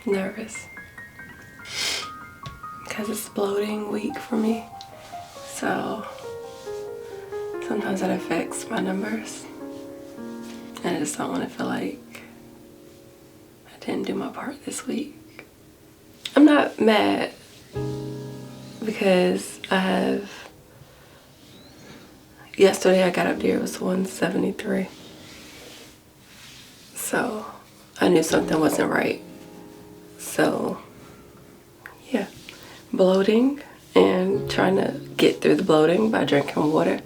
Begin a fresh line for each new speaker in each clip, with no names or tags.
nervous because it's bloating week for me. So sometimes that affects my numbers. And I just don't want to feel like I didn't do my part this week. I'm not mad because yesterday I got up there, it was 173. So I knew something wasn't right. So yeah, bloating and trying to get through the bloating by drinking water.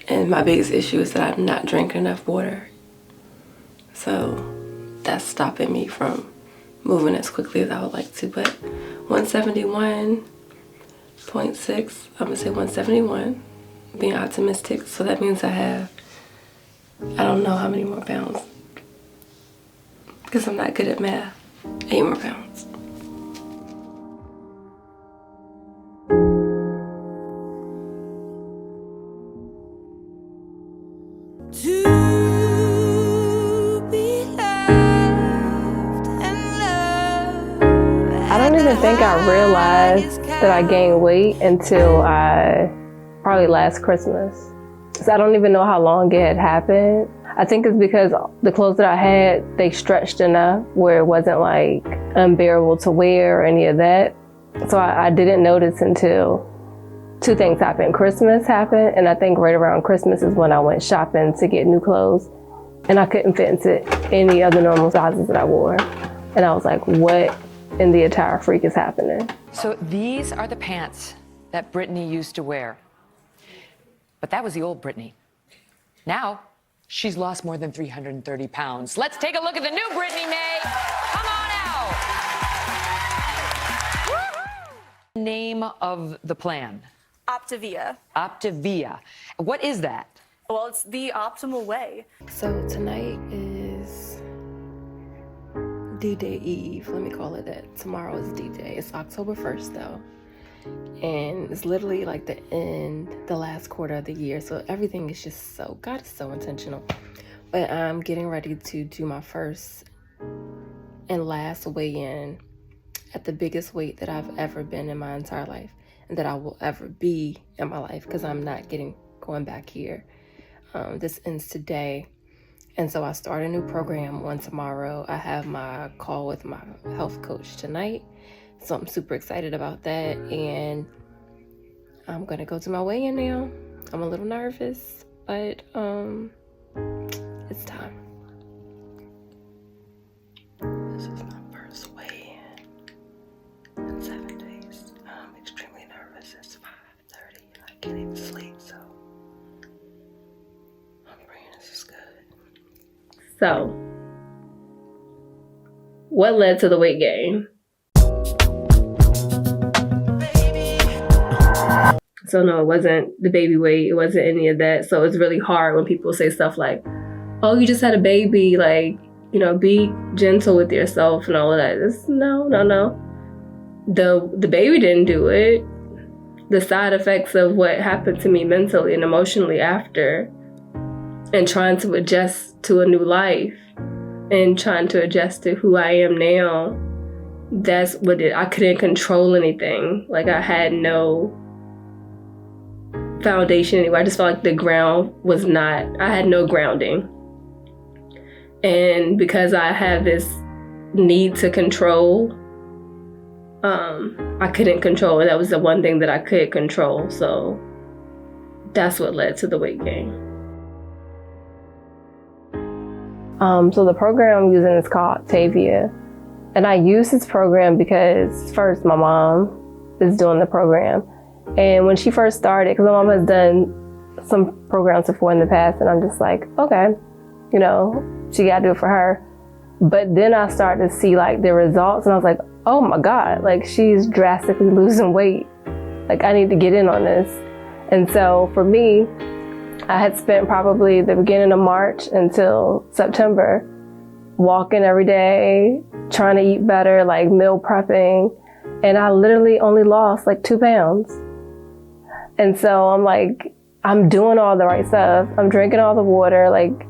And my biggest issue is that I'm not drinking enough water. So that's stopping me from moving as quickly as I would like to. But 171.6, I'm gonna say 171, being optimistic. So that means I have, I don't know how many more pounds, because I'm not good at math. 8 more pounds.
I don't even think I realized that I gained weight until probably last Christmas. So I don't even know how long it had happened. I think it's because the clothes that I had, they stretched enough where it wasn't like unbearable to wear or any of that. So I didn't notice until 2 things happened. Christmas happened, and I think right around Christmas is when I went shopping to get new clothes, and I couldn't fit into any of the normal sizes that I wore. And I was like, what in the entire freak is happening?
So these are the pants that Brittany used to wear. But that was the old Brittany. Now, she's lost more than 330 pounds. Let's take a look at the new Brittany May. Come on out. Woo-hoo! Name of the plan?
Optavia.
Optavia. What is that?
Well, it's the optimal way.
So tonight is D-Day Eve, let me call it that. Tomorrow is D-Day. It's October 1st though. And it's literally like the last quarter of the year. So everything is just God is so intentional. But I'm getting ready to do my first and last weigh-in at the biggest weight that I've ever been in my entire life, and that I will ever be in my life, because I'm not going back here. This ends today. And so I start a new program on tomorrow. I have my call with my health coach tonight. So I'm super excited about that. And I'm gonna go to my weigh-in now. I'm a little nervous, but it's time. This is my first weigh-in in 7 days. I'm extremely nervous. It's 5:30. I can't even sleep, so I'm praying this is good.
So, what led to the weight gain? So no, it wasn't the baby weight. It wasn't any of that. So it's really hard when people say stuff like, oh, you just had a baby, like, you know, be gentle with yourself and all of that. No. The baby didn't do it. The side effects of what happened to me mentally and emotionally after, and trying to adjust to a new life and trying to adjust to who I am now, that's what I couldn't control anything. Like, I had no foundation anywhere. I just felt like the ground was not, I had no grounding. And because I have this need to control, I couldn't control it. That was the one thing that I could control. So that's what led to the weight gain. So the program I'm using is called Optavia. And I use this program because first, my mom is doing the program. And when she first started, because my mom has done some programs before in the past, and I'm just like, okay, you know, she got to do it for her. But then I started to see like the results, and I was like, oh my God, like she's drastically losing weight. Like, I need to get in on this. And so for me, I had spent probably the beginning of March until September walking every day, trying to eat better, like meal prepping. And I literally only lost like 2 pounds. And so I'm like, I'm doing all the right stuff. I'm drinking all the water, like,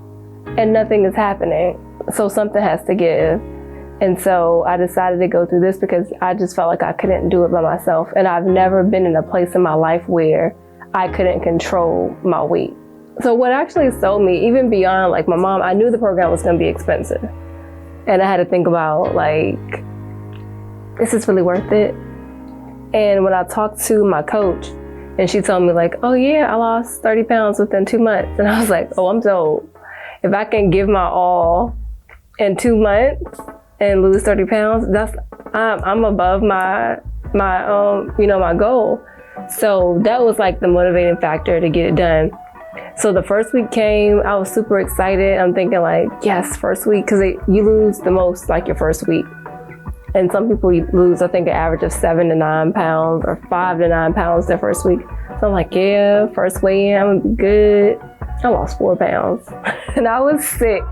and nothing is happening. So something has to give. And so I decided to go through this because I just felt like I couldn't do it by myself. And I've never been in a place in my life where I couldn't control my weight. So what actually sold me, even beyond like my mom, I knew the program was going to be expensive. And I had to think about like, is this really worth it? And when I talked to my coach and she told me like, oh yeah, I lost 30 pounds within 2 months. And I was like, oh, I'm dope. If I can give my all in 2 months and lose 30 pounds, I'm above my goal. So that was like the motivating factor to get it done. So the first week came, I was super excited. I'm thinking like, yes, first week, because you lose the most like your first week. And some people lose, I think, an average of 7 to 9 pounds or 5 to 9 pounds their first week. So I'm like, yeah, first weigh in, I'm gonna be good. I lost 4 pounds and I was sick.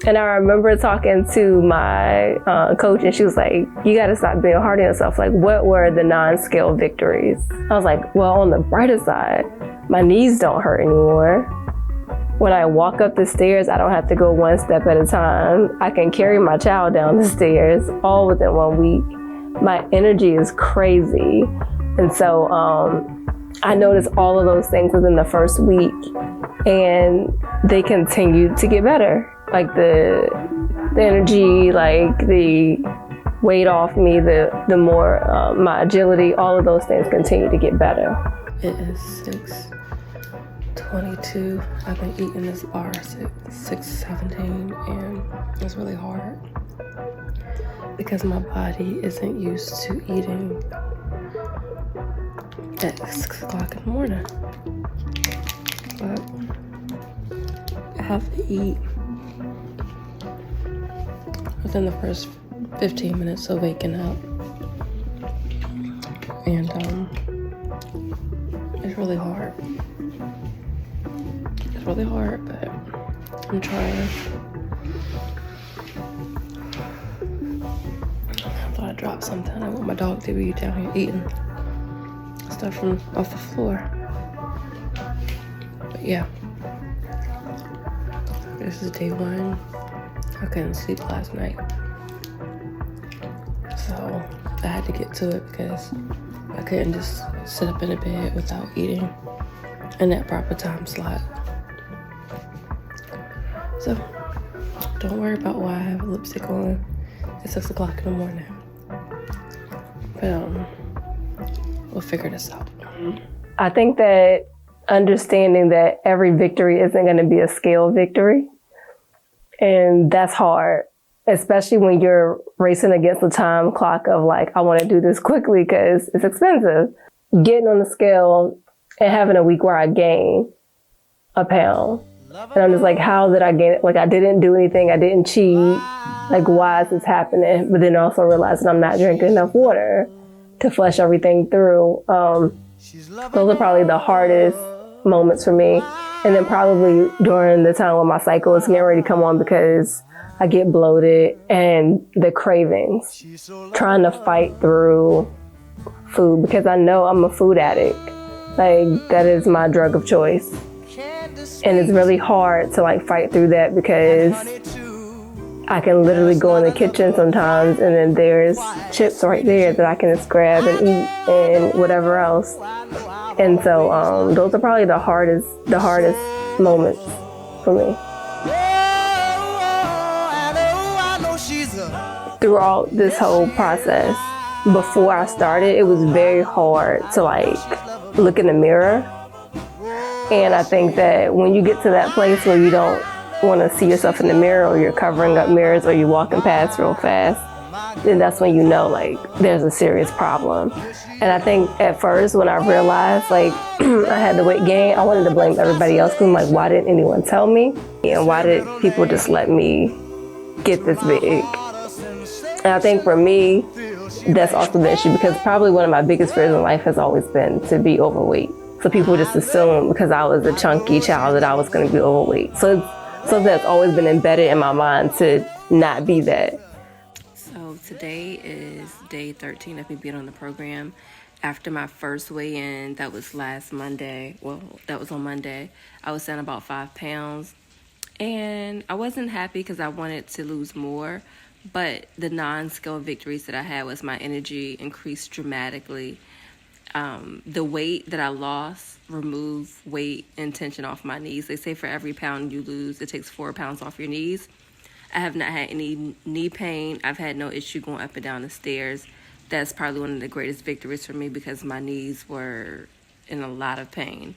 And I remember talking to my coach and she was like, you gotta stop being hard on yourself. Like, what were the non-scale victories? I was like, well, on the brighter side, my knees don't hurt anymore. When I walk up the stairs, I don't have to go one step at a time. I can carry my child down the stairs all within 1 week. My energy is crazy. And so I noticed all of those things within the first week and they continued to get better. Like the energy, like the weight off me, the more my agility, all of those things continue to get better.
It is 6:22. I've been eating this bar since 6:17 and it's really hard because my body isn't used to eating at 6 o'clock in the morning. But I have to eat within the first 15 minutes of waking up. And it's really hard. It's really hard, but I'm trying. I thought I dropped something. I want my dog to be down here eating stuff from off the floor. But yeah. This is day 1. I couldn't sleep last night. So I had to get to it because I couldn't just sit up in a bed without eating in that proper time slot. So don't worry about why I have lipstick on at 6 o'clock in the morning. But we'll figure this out.
I think that understanding that every victory isn't going to be a scale victory. And that's hard, especially when you're racing against the time clock of like, I want to do this quickly because it's expensive. Getting on the scale and having a week where I gain a pound. And I'm just like, how did I gain it? Like, I didn't do anything. I didn't cheat. Like, why is this happening? But then also realizing I'm not drinking enough water to flush everything through. Those are probably the hardest moments for me. And then probably during the time when my cycle is getting ready to come on because I get bloated and the cravings, trying to fight through food because I know I'm a food addict. Like, that is my drug of choice. And it's really hard to like fight through that because I can literally go in the kitchen sometimes and then there's chips right there that I can just grab and eat and whatever else. And so those are probably the hardest moments for me. Throughout this whole process, before I started, it was very hard to like look in the mirror. And I think that when you get to that place where you don't want to see yourself in the mirror or you're covering up mirrors or you're walking past real fast, then that's when you know like there's a serious problem. And I think at first when I realized like I had the weight gain, I wanted to blame everybody else because I'm like, why didn't anyone tell me? And why did people just let me get this big? And I think for me, that's also the issue because probably one of my biggest fears in life has always been to be overweight. So people just assume because I was a chunky child that I was going to be overweight. So it's something that's always been embedded in my mind to not be that.
So today is day 13 of me being on the program. After my first weigh-in, that was last Monday. Well, that was on Monday. I was down about 5 pounds. And I wasn't happy because I wanted to lose more, but the non-scale victories that I had was my energy increased dramatically. The weight that I lost removed weight and tension off my knees. They say for every pound you lose, it takes 4 pounds off your knees. I have not had any knee pain. I've had no issue going up and down the stairs. That's probably one of the greatest victories for me because my knees were in a lot of pain.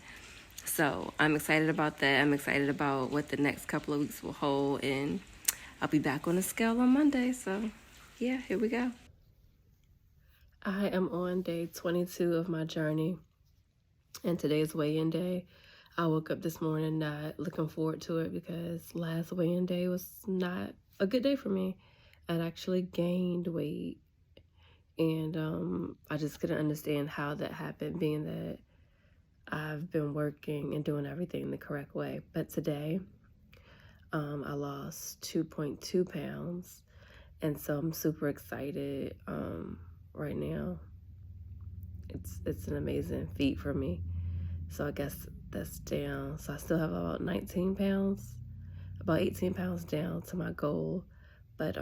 So I'm excited about that. I'm excited about what the next couple of weeks will hold, and I'll be back on the scale on Monday. So yeah, here we go. I am on day 22 of my journey, and today's weigh-in day. I woke up this morning not looking forward to it because last weigh-in day was not a good day for me. I'd actually gained weight, and I just couldn't understand how that happened, being that I've been working and doing everything the correct way. But today, I lost 2.2 pounds, and so I'm super excited right now. It's an amazing feat for me. So I guess that's down. So I still have about 19 pounds, about 18 pounds down to my goal. But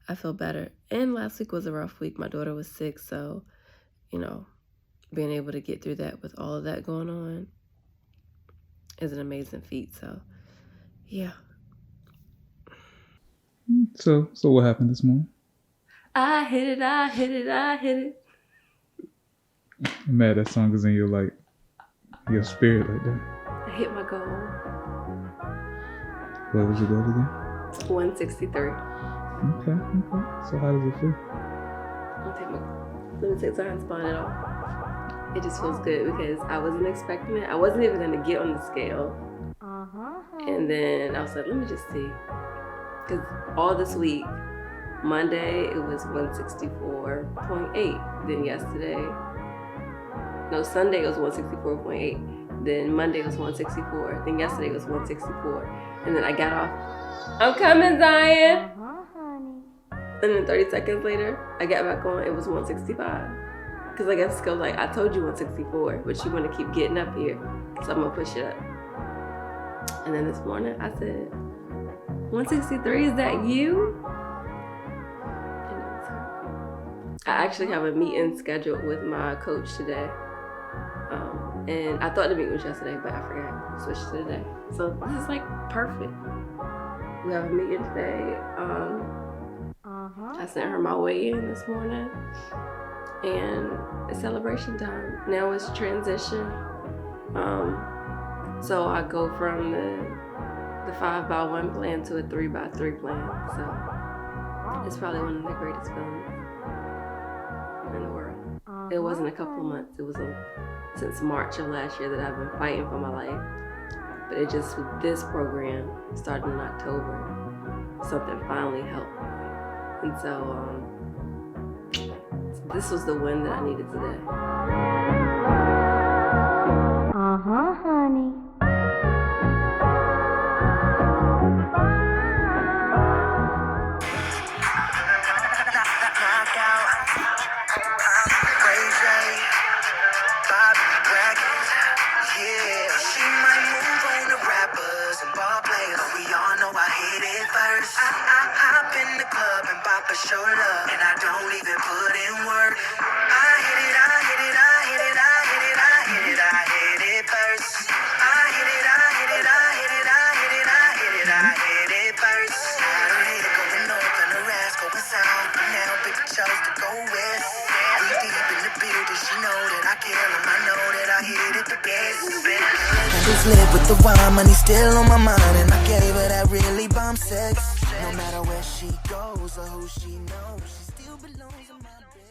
I feel better. And last week was a rough week. My daughter was sick, so being able to get through that with all of that going on is an amazing feat. So, yeah.
So what happened this morning?
I hit it, I hit it, I hit it.
I'm mad that song is in your spirit like that.
I hit my goal.
What was your goal again?
163.
Okay. So how does it feel?
Let me take time to spawn it off. It just feels good because I wasn't expecting it. I wasn't even going to get on the scale. And then I was like, let me just see. Because all this week, Monday, it was 164.8. Then Sunday it was 164.8. Then Monday it was 164. Then yesterday it was 164. And then I got off. I'm coming, Zion. And then 30 seconds later, I got back on. It was 165. Because I guess Scale's like, I told you 164, but you want to keep getting up here. So I'm going to push it up. And then this morning, I said, 163, is that you? And it was her. I actually have a meeting scheduled with my coach today. And I thought the meeting was yesterday, but I forgot. Switched to today. So this is perfect. We have a meeting today. I sent her my weigh-in this morning, and it's celebration time. Now it's transition. So I go from the 5x1 plan to a 3x3 plan. So it's probably one of the greatest feelings in the world. It wasn't a couple of months. It was since March of last year that I've been fighting for my life. But it just, with this program, starting in October, something finally helped. And so this was the win that I needed today.
Honey.
Show love, and I don't even put in work. I hit it, I hit it, I hit it, I hit it, I hit it, I hit it first. I hit it, I hit it, I hit it, I hit it, I hit it, I hit it first. I don't hate it going north and the rest going south, but now Big chose to go west. We deep in the building, she know that I kill him, I know that I hit it the best. I just live with the wine, money still on my mind, and I gave her that really bomb sex. No matter where she goes or who she knows, she still belongs in my bed.